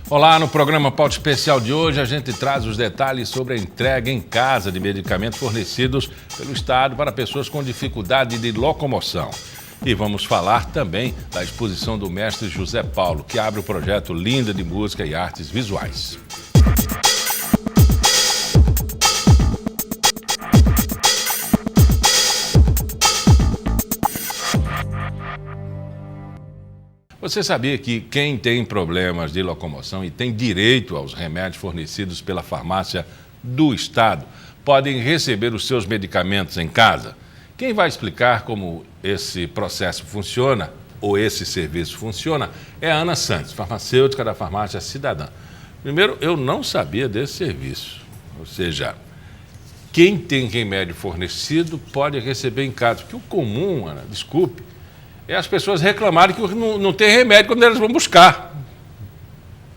Olá, no programa Pauta Especial de hoje a gente traz os detalhes sobre a entrega em casa de medicamentos fornecidos pelo Estado para pessoas com dificuldade de locomoção. E vamos falar também da exposição do mestre José Paulo, que abre o projeto Linda de Música e Artes Visuais. Você sabia que quem tem problemas de locomoção e tem direito aos remédios fornecidos pela farmácia do Estado podem receber os seus medicamentos em casa? Quem vai explicar como esse processo funciona, ou esse serviço funciona, é a Ana Santos, farmacêutica da Farmácia Cidadã. Primeiro, eu não sabia desse serviço, ou seja, quem tem remédio fornecido pode receber em casa, porque o comum, Ana, desculpe, é as pessoas reclamarem que não tem remédio quando elas vão buscar.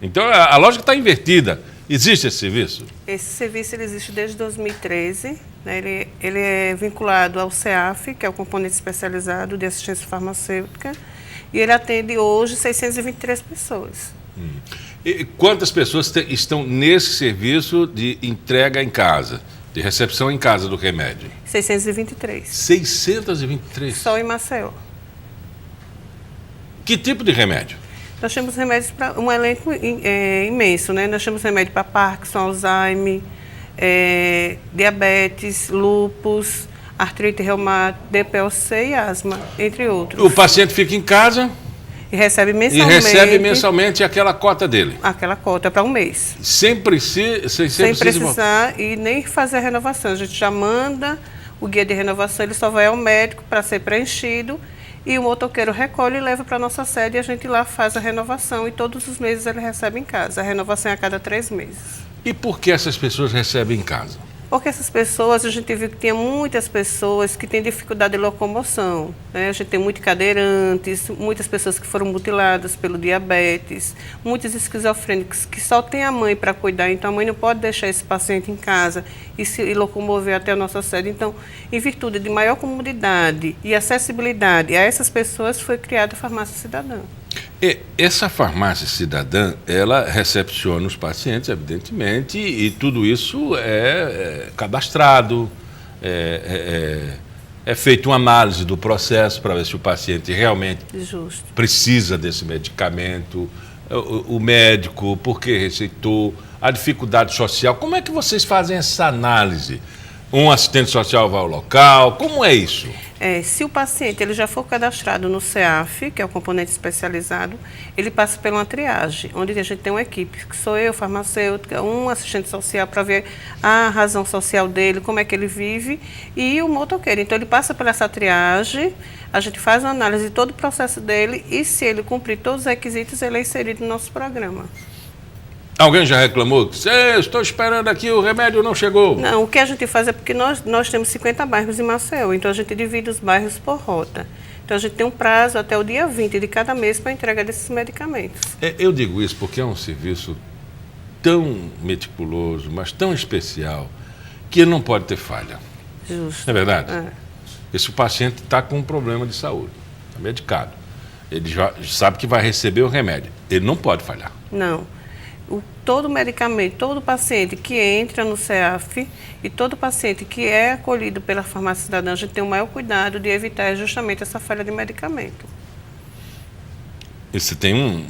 Então, a lógica está invertida. Existe esse serviço? Esse serviço ele existe desde 2013. Né? Ele é vinculado ao CEAF, que é o componente especializado de assistência farmacêutica, e ele atende hoje 623 pessoas. E quantas pessoas estão nesse serviço de entrega em casa, de recepção em casa do remédio? 623. 623? Só em Maceió. Que tipo de remédio? Nós temos remédios para um elenco imenso, né? Nós temos remédio para Parkinson, Alzheimer, diabetes, lúpus, artrite reumatoide, DPOC e asma, entre outros. O paciente fica em casa e recebe mensalmente aquela cota dele? Aquela cota para um mês. Sem precisar e nem fazer a renovação. A gente já manda o guia de renovação, ele só vai ao médico para ser preenchido. E o motoqueiro recolhe e leva para a nossa sede e a gente lá faz a renovação e todos os meses ele recebe em casa. A renovação é a cada 3 meses. E por que essas pessoas recebem em casa? Porque essas pessoas, a gente viu que tinha muitas pessoas que têm dificuldade de locomoção. Né? A gente tem muitos cadeirantes, muitas pessoas que foram mutiladas pelo diabetes, muitos esquizofrênicos que só tem a mãe para cuidar, então a mãe não pode deixar esse paciente em casa e se locomover até a nossa sede. Então, em virtude de maior comodidade e acessibilidade a essas pessoas, foi criada a Farmácia Cidadã. E essa Farmácia Cidadã, ela recepciona os pacientes, evidentemente, e tudo isso é cadastrado, é feita uma análise do processo para ver se o paciente realmente precisa desse medicamento, o médico, por que receitou, a dificuldade social. Como é que vocês fazem essa análise? Um assistente social vai ao local, como é isso? Se o paciente ele já for cadastrado no CEAF, que é o componente especializado, ele passa por uma triagem, onde a gente tem uma equipe, que sou eu, farmacêutica, um assistente social para ver a razão social dele, como é que ele vive, e o motoqueiro. Então, ele passa por essa triagem, a gente faz uma análise de todo o processo dele e, se ele cumprir todos os requisitos, ele é inserido no nosso programa. Alguém já reclamou? Estou esperando aqui, o remédio não chegou. Não, o que a gente faz é porque nós temos 50 bairros em Maceió, então a gente divide os bairros por rota. Então a gente tem um prazo até o dia 20 de cada mês para a entrega desses medicamentos. Eu digo isso porque é um serviço tão meticuloso, mas tão especial, que não pode ter falha. Justo. Não é verdade? Esse paciente está com um problema de saúde, está medicado. Ele já sabe que vai receber o remédio. Ele não pode falhar. Não. Todo medicamento, todo paciente que entra no CEAF e todo paciente que é acolhido pela Farmácia Cidadã, a gente tem o maior cuidado de evitar justamente essa falha de medicamento. E você tem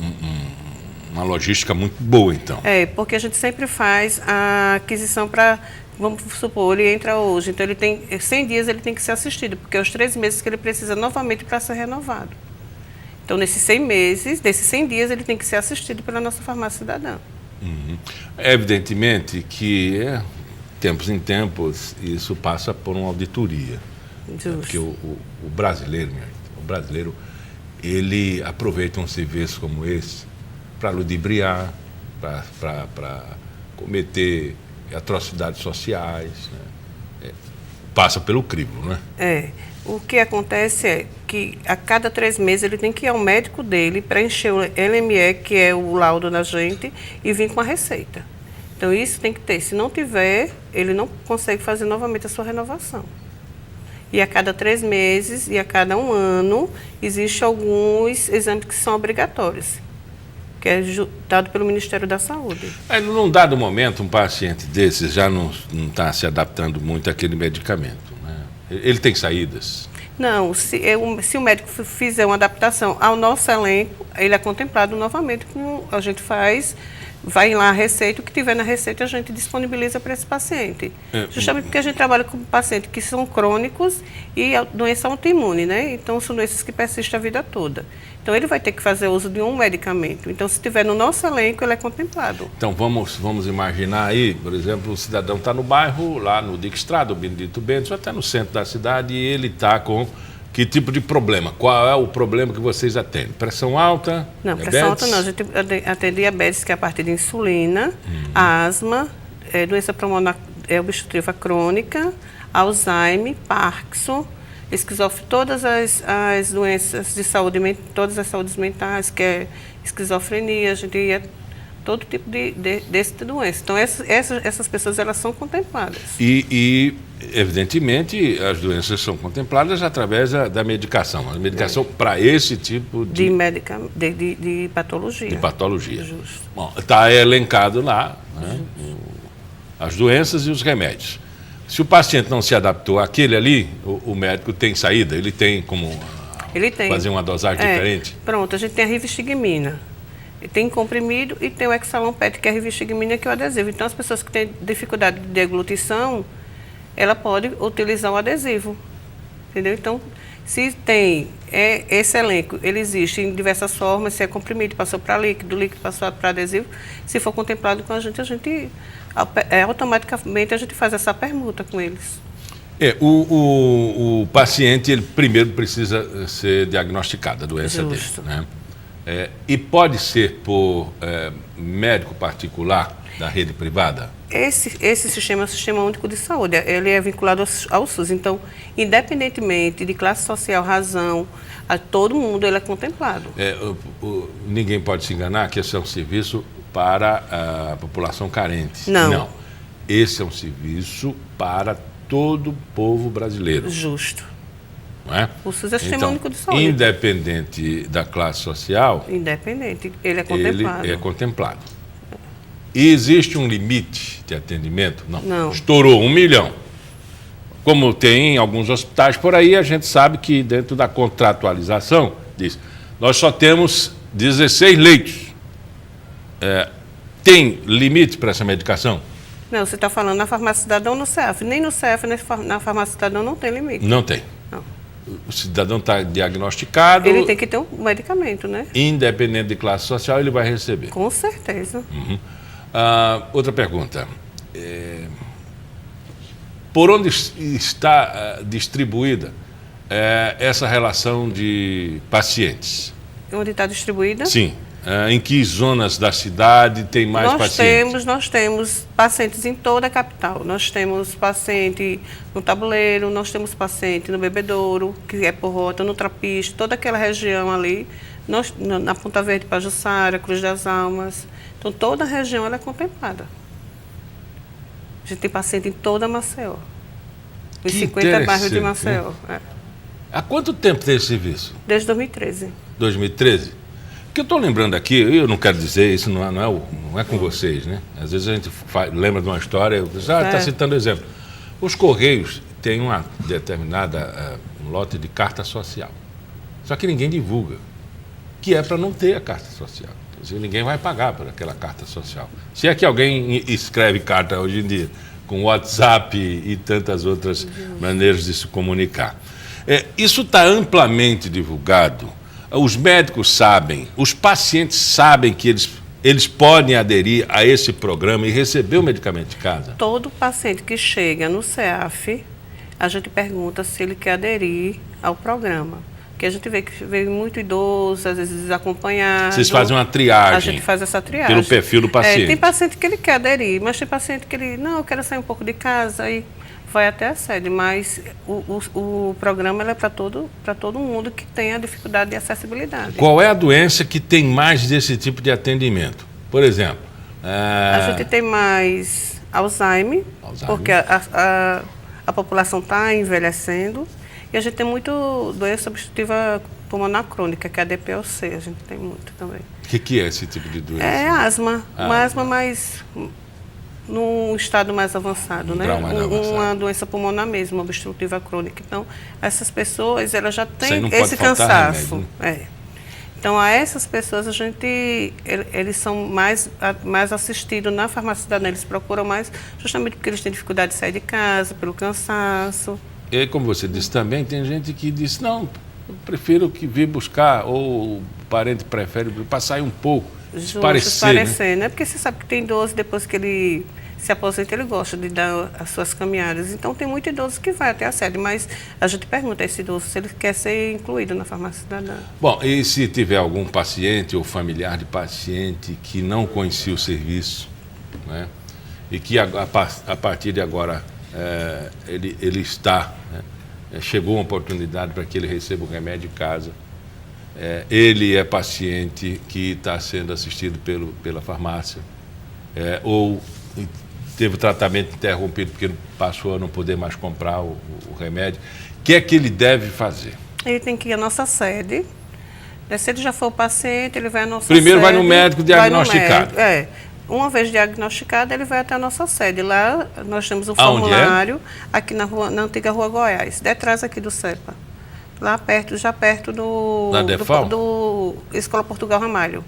uma logística muito boa, então. Porque a gente sempre faz a aquisição para, vamos supor, ele entra hoje, então ele tem 100 dias ele tem que ser assistido, porque é os 3 meses que ele precisa novamente para ser renovado. Então, nesses 100 dias, ele tem que ser assistido pela nossa Farmácia Cidadã. Evidentemente que, tempos em tempos, isso passa por uma auditoria. Porque o brasileiro, ele aproveita um serviço como esse para ludibriar, para cometer atrocidades sociais, né? Passa pelo crivo, né? O que acontece é que a cada 3 meses ele tem que ir ao médico dele, preencher o LME, que é o laudo da gente, e vir com a receita. Então isso tem que ter. Se não tiver, ele não consegue fazer novamente a sua renovação. E a cada 3 meses e a cada 1 ano, existem alguns exames que são obrigatórios. Que que é dado pelo Ministério da Saúde. Aí, num dado momento, um paciente desses já não está se adaptando muito àquele medicamento, né? Ele tem saídas? Não, se o médico fizer uma adaptação ao nosso elenco, ele é contemplado novamente, como a gente faz, vai lá a receita, o que tiver na receita a gente disponibiliza para esse paciente. Justamente porque a gente trabalha com pacientes que são crônicos e a doença autoimune, né? Então, são doenças que persistem a vida toda. Então, ele vai ter que fazer uso de um medicamento. Então, se estiver no nosso elenco, ele é contemplado. Então, vamos imaginar aí, por exemplo, o cidadão está no bairro, lá no Dijkstrada, o Benedito Bentes, ou até no centro da cidade, e ele está com que tipo de problema? Qual é o problema que vocês atendem? Pressão alta? Não, diabetes? pressão alta não. A gente atende diabetes, que é a partir de insulina, asma, doença pulmonar obstrutiva crônica, Alzheimer, Parkinson, todas as doenças de saúde, todas as saúdes mentais, que é esquizofrenia, a gente ia todo tipo desse doença. Então, essas pessoas, elas são contempladas. E, evidentemente, as doenças são contempladas através da medicação. A medicação para esse tipo de patologia. De patologia. Justo. Bom, está elencado lá, né, as doenças e os remédios. Se o paciente não se adaptou àquele ali, o médico tem saída, ele tem como fazer uma dosagem diferente? Pronto, a gente tem a rivastigmina. Tem comprimido e tem o Exalon PET, que é a rivastigmina, que é o adesivo. Então, as pessoas que têm dificuldade de deglutição, ela pode utilizar o adesivo, entendeu? Então, se tem esse elenco, ele existe em diversas formas, se é comprimido, passou para líquido, líquido passou para adesivo, se for contemplado com a gente automaticamente a gente faz essa permuta com eles. O paciente, ele primeiro precisa ser diagnosticado a doença dele, né? E pode ser por médico particular da rede privada? Esse sistema é o Sistema Único de Saúde, ele é vinculado ao SUS. Então, independentemente de classe social, razão, a todo mundo ele é contemplado. Ninguém pode se enganar que esse é um serviço para a população carente. Não. Esse é um serviço para todo o povo brasileiro. Justo. Não é? O SUS é o Sistema Único de Saúde. Independente da classe social, independente, ele é contemplado. Ele é contemplado. E existe um limite de atendimento? Não. Estourou 1 milhão. Como tem em alguns hospitais por aí, a gente sabe que dentro da contratualização diz, nós só temos 16 leitos. Tem limite para essa medicação? Não, você está falando na farmácia cidadão ou no CEF. Nem no CEF, nem na farmácia cidadão não tem limite. Não tem. Não. O cidadão está diagnosticado. Ele tem que ter um medicamento, né? Independente de classe social, ele vai receber. Com certeza. Outra pergunta. Por onde está distribuída essa relação de pacientes? Onde está distribuída? Sim. Em que zonas da cidade tem mais pacientes? Nós temos pacientes em toda a capital. Nós temos paciente no Tabuleiro, nós temos paciente no Bebedouro, que é por rota, no Trapiche, toda aquela região ali, na Ponta Verde, Pajuçara, Cruz das Almas. Então, toda a região ela é contemplada. A gente tem paciente em toda Maceió. Os 50 bairros de Maceió. Há quanto tempo tem esse serviço? Desde 2013. 2013? Porque eu estou lembrando aqui, eu não quero dizer, isso não é com vocês, né? Às vezes a gente lembra de uma história, está citando exemplo. Os Correios têm uma determinada um lote de carta social. Só que ninguém divulga, que é para não ter a carta social. Quer dizer, ninguém vai pagar por aquela carta social. Se é que alguém escreve carta hoje em dia, com WhatsApp e tantas outras maneiras de se comunicar. Isso está amplamente divulgado. Os médicos sabem, os pacientes sabem que eles podem aderir a esse programa e receber o medicamento de casa? Todo paciente que chega no CEAF, a gente pergunta se ele quer aderir ao programa. Porque a gente vê que veio muito idoso, às vezes desacompanhado. Vocês fazem uma triagem? A gente faz essa triagem. Pelo perfil do paciente? Tem paciente que ele quer aderir, mas tem paciente que ele, não, eu quero sair um pouco de casa e vai até a sede, mas o programa é para todo mundo que tem a dificuldade de acessibilidade. Qual é a doença que tem mais desse tipo de atendimento? Por exemplo? A gente tem mais Alzheimer. Porque a população está envelhecendo e a gente tem muito doença obstrutiva pulmonar crônica, que é a DPLC, a gente tem muito também. O que é esse tipo de doença? É asma, uma asma mais num estado mais avançado, né? Grau mais avançado. Uma doença pulmonar mesmo, obstrutiva crônica. Então, essas pessoas, elas já têm não pode esse faltar cansaço. remédio, né? Então, a essas pessoas, eles são mais assistidos na farmácia cidadã. Eles procuram mais justamente porque eles têm dificuldade de sair de casa, pelo cansaço. E aí, como você disse também, tem gente que diz, não, eu prefiro que vir buscar, ou o parente prefere passar aí um pouco, Parecer, né? Porque você sabe que tem idoso, depois que ele se aposenta, ele gosta de dar as suas caminhadas. Então, tem muito idoso que vai até a sede, mas a gente pergunta a esse idoso se ele quer ser incluído na farmácia cidadã. Bom, e se tiver algum paciente ou familiar de paciente que não conhecia o serviço, né, e que a partir de agora ele está, né, chegou uma oportunidade para que ele receba o remédio em casa, ele é paciente que está sendo assistido pela farmácia, ou teve o tratamento interrompido porque passou a não poder mais comprar o remédio, o que é que ele deve fazer? Ele tem que ir à nossa sede. Se ele já for paciente, ele vai à nossa Primeiro sede. Vai no médico diagnosticado. Uma vez diagnosticado, ele vai até a nossa sede. Lá nós temos um Aonde formulário, aqui na antiga Rua Goiás, detrás aqui do CEPA. Lá perto, já perto do Escola Portugal Ramalho.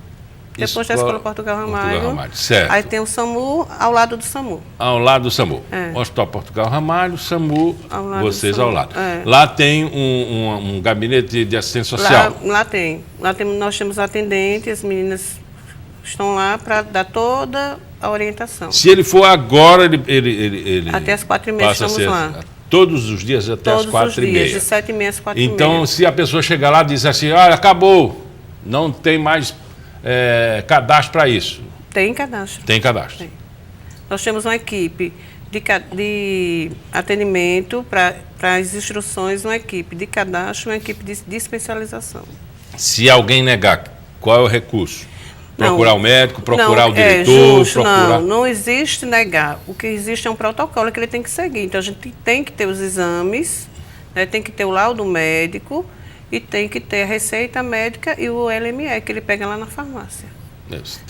Depois da Escola Portugal Ramalho. Certo. Aí tem o SAMU ao lado do SAMU. Ao lado do SAMU. Hospital Portugal Ramalho, SAMU, vocês SAMU. ao lado. Lá tem um gabinete de assistência social. Lá tem. Nós temos atendentes, as meninas estão lá para dar toda a orientação. Se ele for agora, ele até as 4h30 estamos lá. Todos os dias até as 4h30. Todos os dias, de 7h30 às 4h30. Então, se a pessoa chegar lá e dizer assim, olha, acabou, não tem mais cadastro para isso. Tem cadastro. Tem cadastro. Tem. Nós temos uma equipe de atendimento para as instruções, uma equipe de cadastro, uma equipe de especialização. Se alguém negar, qual é o recurso? Procurar o médico, procurar o diretor, procurar... Não existe negar. O que existe é um protocolo que ele tem que seguir. Então, a gente tem que ter os exames, né, tem que ter o laudo médico e tem que ter a receita médica e o LME, que ele pega lá na farmácia.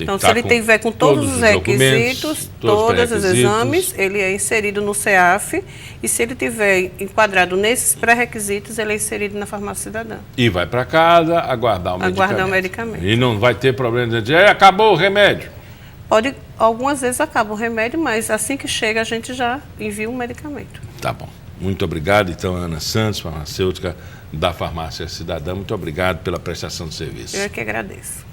Então, se ele tiver com todos os requisitos, todos os exames, ele é inserido no CEAF, e se ele tiver enquadrado nesses pré-requisitos, ele é inserido na farmácia cidadã. E vai para casa aguardar o medicamento. E não vai ter problema de dizer, acabou o remédio. Algumas vezes acaba o remédio, mas assim que chega a gente já envia o medicamento. Tá bom. Muito obrigado, então, Ana Santos, farmacêutica da Farmácia Cidadã. Muito obrigado pela prestação de serviço. Eu é que agradeço.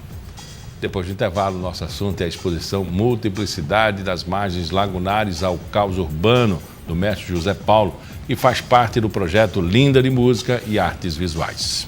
Depois do intervalo, nosso assunto é a exposição Multiplicidade das Margens Lagunares ao Caos Urbano, do mestre José Paulo, que faz parte do projeto Linda de Música e Artes Visuais.